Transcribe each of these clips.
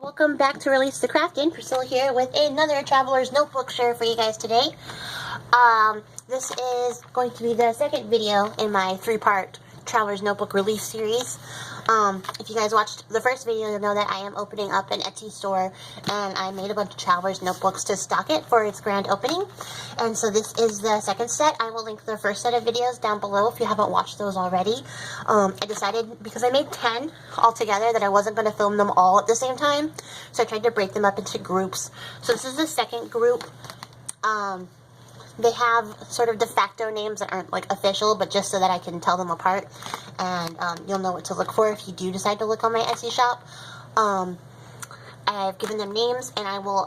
Welcome back to Release the Craftin. Priscilla here with another Traveler's Notebook share for you guys today. This is going to be the second video in my three-part Traveler's Notebook release series. If you guys watched the first video, you'll know that I am opening up an Etsy store, and I made a bunch of Traveler's Notebooks to stock it for its grand opening. And so this is the second set. I will link the first set of videos down below if you haven't watched those already. I decided, because I made 10 altogether, that I wasn't going to film them all at the same time. So I tried to break them up into groups. So this is the second group. They have sort of de facto names that aren't like official, but just so that I can tell them apart. And you'll know what to look for if you do decide to look on my Etsy shop. I've given them names, and I will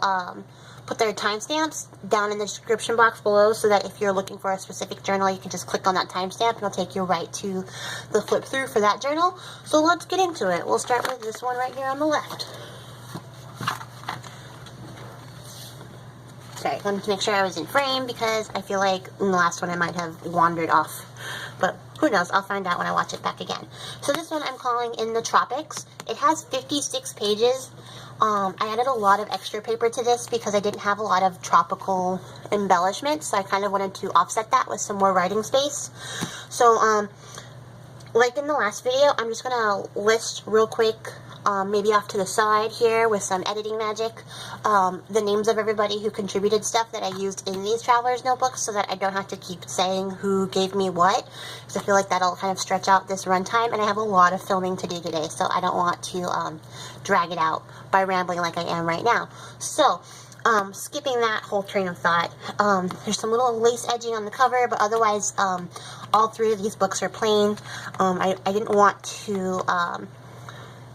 put their timestamps down in the description box below, so that if you're looking for a specific journal, you can just click on that timestamp and it'll take you right to the flip through for that journal. So let's get into it. We'll start with this one right here on the left. Sorry, I wanted to make sure I was in frame because I feel like in the last one I might have wandered off. But who knows, I'll find out when I watch it back again. So this one I'm calling In the Tropics. It has 56 pages. I added a lot of extra paper to this because I didn't have a lot of tropical embellishments. So I kind of wanted to offset that with some more writing space. So, like in the last video, I'm just going to list real quick, maybe off to the side here with some editing magic, the names of everybody who contributed stuff that I used in these Traveler's Notebooks, so that I don't have to keep saying who gave me what, because I feel like that'll kind of stretch out this runtime, and I have a lot of filming to do today, so I don't want to drag it out by rambling like I am right now. So, skipping that whole train of thought, there's some little lace edging on the cover, but otherwise, all three of these books are plain. I didn't want to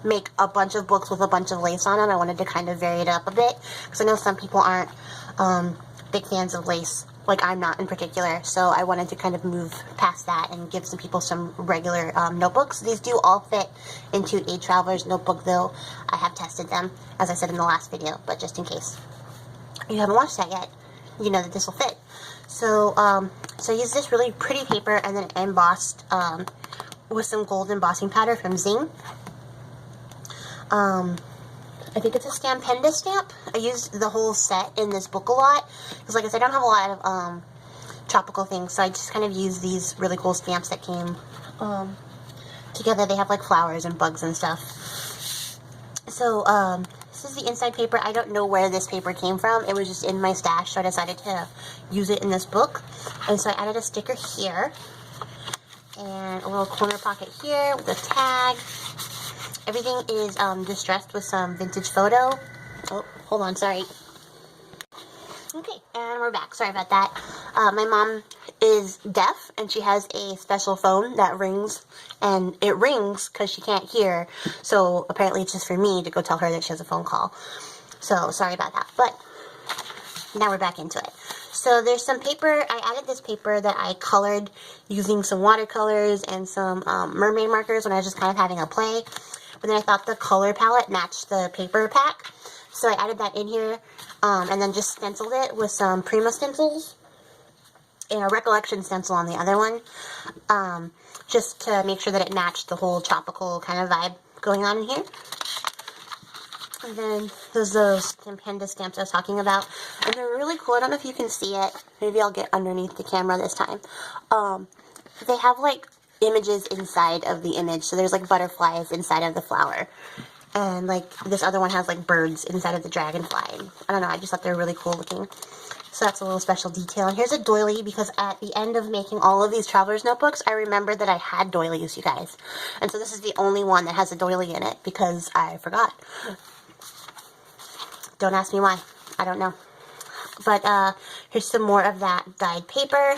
make a bunch of books with a bunch of lace on them. I wanted to kind of vary it up a bit, because I know some people aren't big fans of lace, like I'm not in particular, so I wanted to kind of move past that and give some people some regular notebooks. These do all fit into a Traveler's Notebook, though I have tested them, as I said in the last video, but just in case you haven't watched that yet, you know that this will fit. So, so I used this really pretty paper and then embossed with some gold embossing powder from Zing. I think it's a Stampenda stamp. I used the whole set in this book a lot, because like I said, I don't have a lot of tropical things, so I just kind of used these really cool stamps that came together. They have like flowers and bugs and stuff. So, this is the inside paper. I don't know where this paper came from. It was just in my stash, so I decided to use it in this book. And so I added a sticker here, and a little corner pocket here with a tag. Everything is distressed with some vintage photo. Oh, hold on, sorry. Okay, and we're back. Sorry about that. My mom is deaf, and she has a special phone that rings, and it rings because she can't hear. So apparently it's just for me to go tell her that she has a phone call. So sorry about that, but now we're back into it. So there's some paper. I added this paper that I colored using some watercolors and some mermaid markers when I was just kind of having a play. But then I thought the color palette matched the paper pack, so I added that in here, and then just stenciled it with some Prima stencils, and a Recollection stencil on the other one, just to make sure that it matched the whole tropical kind of vibe going on in here. And then there's those Stampenda stamps I was talking about, and they're really cool. I don't know if you can see it. Maybe I'll get underneath the camera this time. They have like images inside of the image, so there's like butterflies inside of the flower, and like this other one has like birds inside of the dragonfly. I don't know, I just thought they were really cool looking, so that's a little special detail. And here's a doily, because at the end of making all of these Traveler's Notebooks, I remembered that I had doilies, you guys, and so this is the only one that has a doily in it because I forgot. Don't ask me why, I don't know. But here's some more of that dyed paper.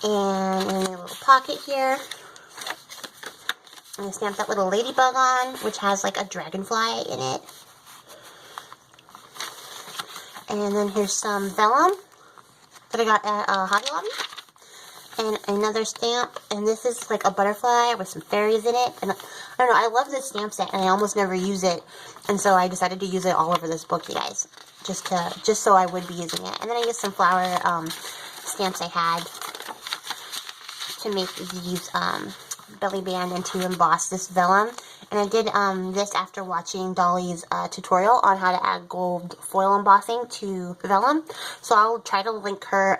And in a little pocket here, and I stamped that little ladybug on, which has like a dragonfly in it. And then here's some vellum that I got at Hobby Lobby, and another stamp, and this is like a butterfly with some fairies in it. And I don't know, I love this stamp set, and I almost never use it, and so I decided to use it all over this book, you guys, just so I would be using it. And then I used some flower stamps I had to make these belly band and to emboss this vellum. And I did this after watching Dolly's tutorial on how to add gold foil embossing to vellum. So I'll try to link her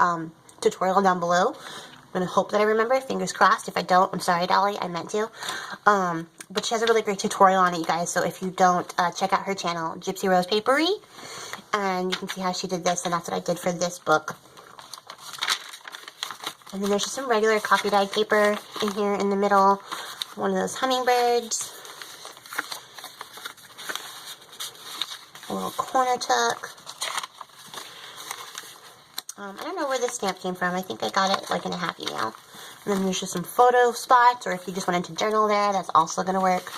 tutorial down below. I'm going to hope that I remember. Fingers crossed. If I don't, I'm sorry, Dolly. I meant to. But she has a really great tutorial on it, you guys. So if you don't, check out her channel, Gypsy Rose Papery. And you can see how she did this. And that's what I did for this book. And then there's just some regular coffee dyed paper in here in the middle. One of those hummingbirds. A little corner tuck. I don't know where this stamp came from. I think I got it like in a Happy Mail. And then there's just some photo spots, or if you just wanted to journal there, that's also going to work.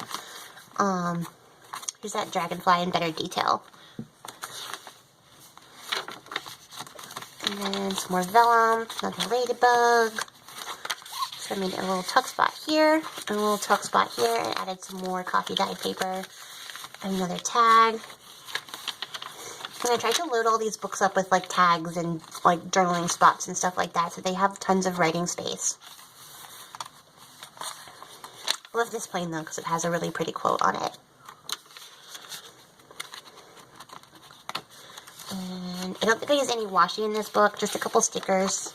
Here's that dragonfly in better detail. And then some more vellum, another ladybug. So I made a little tuck spot here, and a little tuck spot here, and added some more coffee dyed paper. And another tag. And I tried to load all these books up with like tags and like journaling spots and stuff like that, so they have tons of writing space. I love this plane though, because it has a really pretty quote on it. And I don't think I use any washi in this book, just a couple stickers.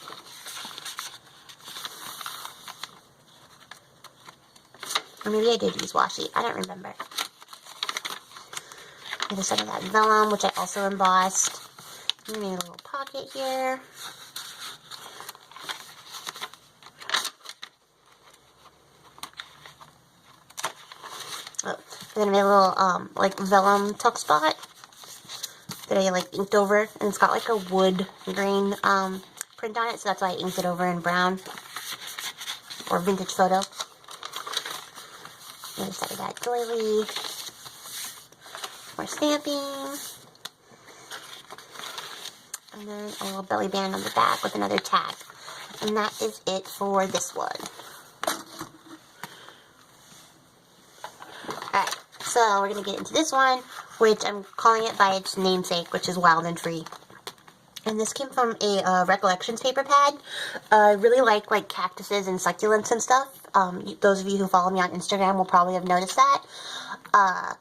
Or maybe I did use washi, I don't remember. The other side of that vellum, which I also embossed. And I made a little pocket here. Oh, then I made a little, like, vellum tuck spot that I, like, inked over. And it's got, like, a wood grain, print on it, so that's why I inked it over in brown. Or vintage photo. The other side of that doily. More stamping. And then a little belly band on the back with another tag. And that is it for this one. Alright, so we're going to get into this one, which I'm calling it by its namesake, which is Wild and Free. And this came from a Recollections paper pad. I really like cactuses and succulents and stuff. Those of you who follow me on Instagram will probably have noticed that.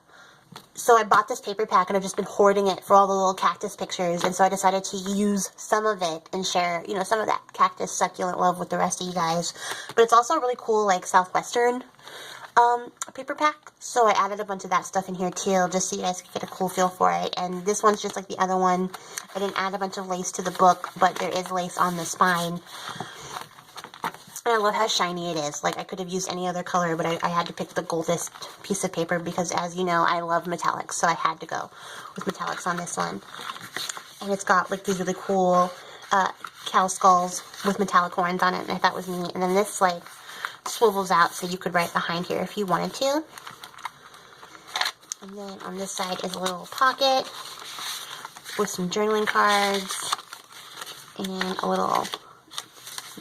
So I bought this paper pack and I've just been hoarding it for all the little cactus pictures, and so I decided to use some of it and share, you know, some of that cactus succulent love with the rest of you guys. But it's also a really cool, like, Southwestern paper pack, so I added a bunch of that stuff in here too, just so you guys can get a cool feel for it. And this one's just like the other one. I didn't add a bunch of lace to the book, but there is lace on the spine. And I love how shiny it is. Like, I could have used any other color, but I had to pick the goldest piece of paper because, as you know, I love metallics, so I had to go with metallics on this one. And it's got, like, these really cool cow skulls with metallic horns on it, and I thought it was neat. And then this, like, swivels out so you could write behind here if you wanted to. And then on this side is a little pocket with some journaling cards and a little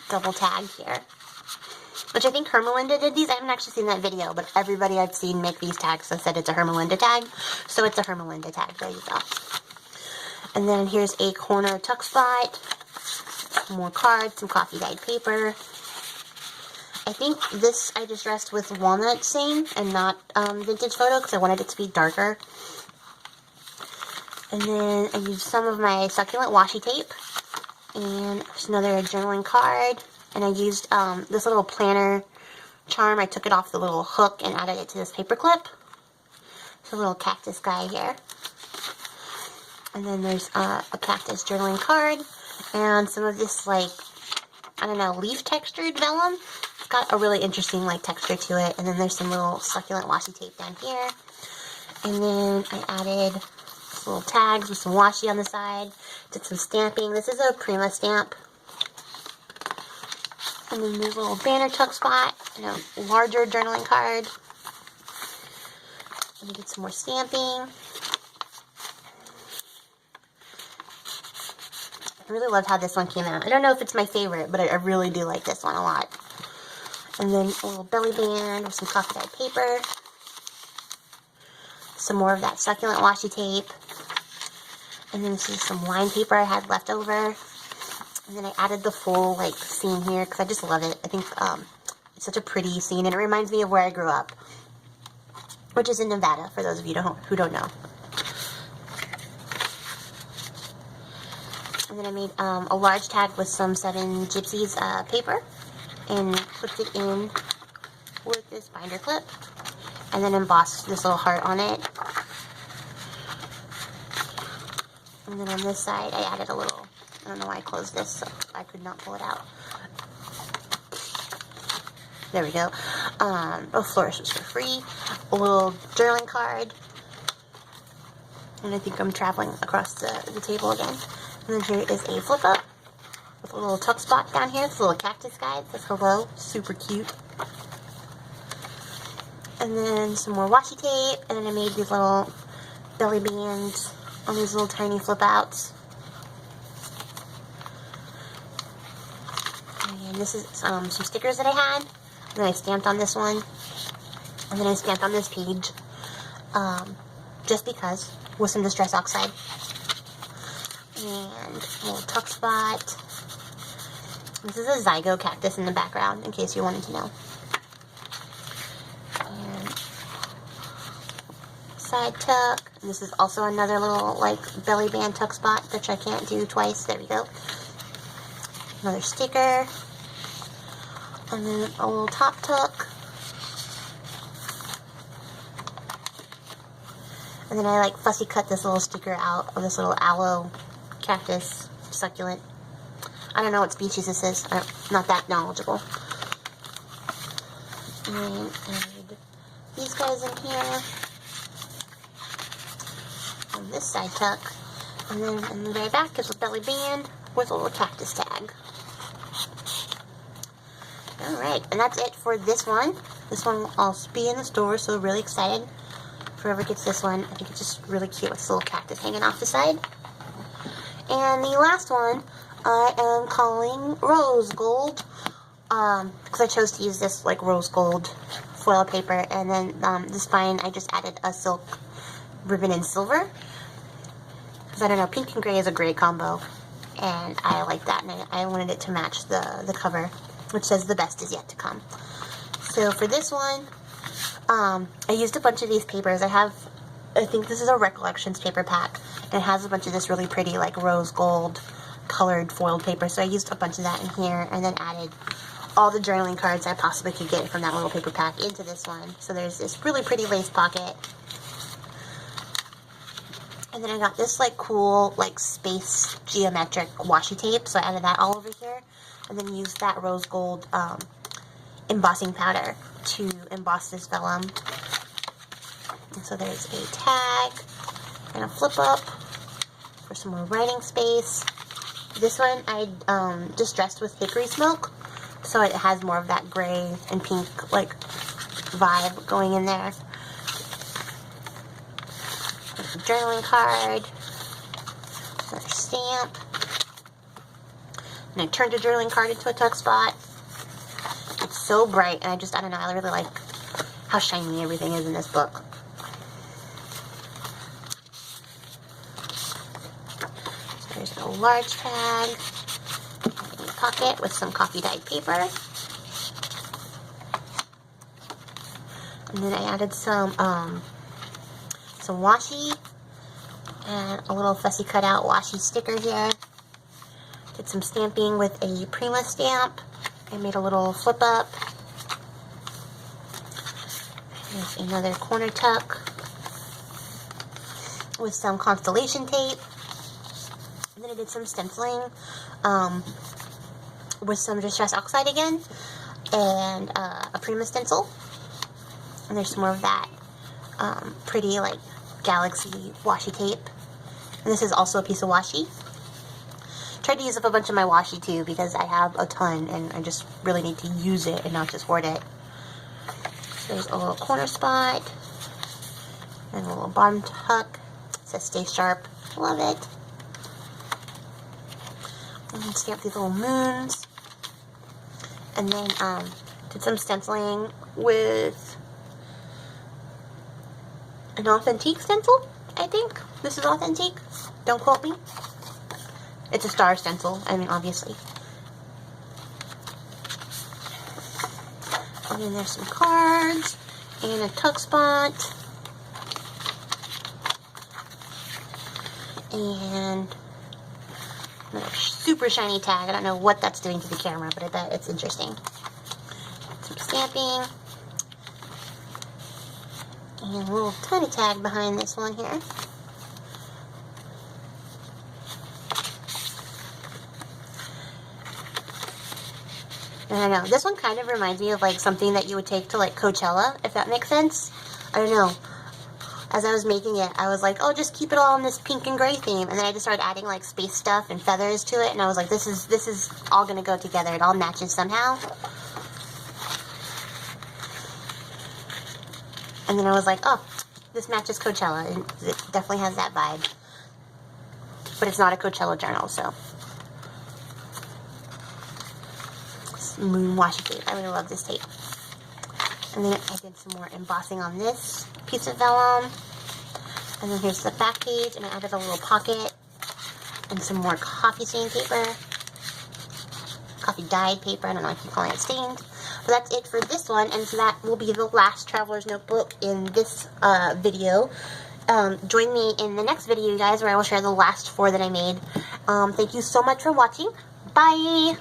double tag here, which I think Hermelinda did these. I haven't actually seen that video, but everybody I've seen make these tags has said it's a Hermelinda tag, so it's a Hermelinda tag. There you go. And then here's a corner tuck spot, more cards, some coffee dyed paper. I think this I distressed with walnut seam and not vintage photo because I wanted it to be darker. And then I used some of my succulent washi tape. And there's another journaling card. And I used this little planner charm. I took it off the little hook and added it to this paper clip. There's a little cactus guy here. And then there's a cactus journaling card. And some of this, like, I don't know, leaf textured vellum. It's got a really interesting, like, texture to it. And then there's some little succulent washi tape down here. And then I added little tags with some washi on the side. Did some stamping. This is a Prima stamp. And then there's a little banner tuck spot and a larger journaling card. And did some more stamping. I really loved how this one came out. I don't know if it's my favorite, but I really do like this one a lot. And then a little belly band with some coffee dyed paper. Some more of that succulent washi tape. And then this is some line paper I had left over. And then I added the full, like, scene here because I just love it. I think it's such a pretty scene, and it reminds me of where I grew up. which is in Nevada, for those of you who don't know. And then I made a large tag with some 7 Gypsies paper and clipped it in with this binder clip, and then embossed this little heart on it. And then on this side I added a little, I don't know why I closed this, so I could not pull it out. There we go. Flourish was for free. A little journaling card. And I think I'm traveling across the table again. And then here is a flip up with a little tuck spot down here. This little cactus guy. It says hello. Super cute. And then some more washi tape. And then I made these little belly bands on these little tiny flip outs. And this is some stickers that I had. And then I stamped on this one. And then I stamped on this page. Just because. With some Distress Oxide. And a little tuck spot. This is a Zygo cactus in the background, in case you wanted to know. And side tuck. And this is also another little, like, belly band tuck spot, which I can't do twice. There we go. Another sticker. And then a little top tuck. And then I like fussy cut this little sticker out of this little aloe cactus succulent. I don't know what species this is. I'm not that knowledgeable. And then add these guys in here. On this side tuck. And then in the very back is a belly band with a little cactus tag. Alright, and that's it for this one. This one will also be in the store, so really excited. Whoever gets this one, I think it's just really cute with this little cactus hanging off the side. And the last one, I am calling Rose Gold, because I chose to use this like rose gold foil paper, and then this spine I just added a silk ribbon in silver, because I don't know, pink and gray is a great combo, and I like that, and I wanted it to match the cover, which says the best is yet to come. So for this one, I used a bunch of these papers. I think this is a Recollections paper pack, and it has a bunch of this really pretty, like, rose gold colored foiled paper, so I used a bunch of that in here, and then added all the journaling cards I possibly could get from that little paper pack into this one. So there's this really pretty lace pocket, and then I got this, like, cool, like, space geometric washi tape, so I added that all over here, and then used that rose gold, embossing powder to emboss this vellum. And so there's a tag and a flip up for some more writing space. This one I distressed with hickory smoke, so it has more of that gray and pink like vibe going in there. There's a journaling card, another stamp, and I turned a journaling card into a tuck spot. It's so bright, and I don't know, I really like how shiny everything is in this book. So there's a large tag, a pocket with some coffee dyed paper. And then I added some washi, and a little fussy cutout washi sticker here. Did some stamping with a Prima stamp. I made a little flip up. There's another corner tuck with some constellation tape. And then I did some stenciling with some Distress Oxide again, and a Prima stencil. And there's some more of that pretty like galaxy washi tape. And this is also a piece of washi. Tried to use up a bunch of my washi too, because I have a ton and I just really need to use it and not just hoard it. So there's a little corner spot and a little bottom tuck. It says stay sharp. Love it. And then stamp these little moons. And then did some stenciling with an authentic stencil, I think. This is authentic. Don't quote me. It's a star stencil, I mean, obviously. And then there's some cards, and a tuck spot, And another super shiny tag. I don't know what that's doing to the camera, but I bet it's interesting. Some stamping. And a little tiny tag behind this one here. I don't know. This one kind of reminds me of like something that you would take to like Coachella, if that makes sense. I don't know. As I was making it, I was like, oh, just keep it all in this pink and gray theme. And then I just started adding like space stuff and feathers to it. And I was like, this is all going to go together. It all matches somehow. And then I was like, oh, this matches Coachella. It definitely has that vibe. But it's not a Coachella journal, so. Moon washi tape. I really love this tape. And then I did some more embossing on this piece of vellum. And then here's the back page, and I added a little pocket and some more coffee stain paper. Coffee dyed paper. I don't know if you're calling it stained. But that's it for this one, and so that will be the last Traveler's Notebook in this video. Join me in the next video, you guys, where I will share the last 4 that I made. Thank you so much for watching. Bye!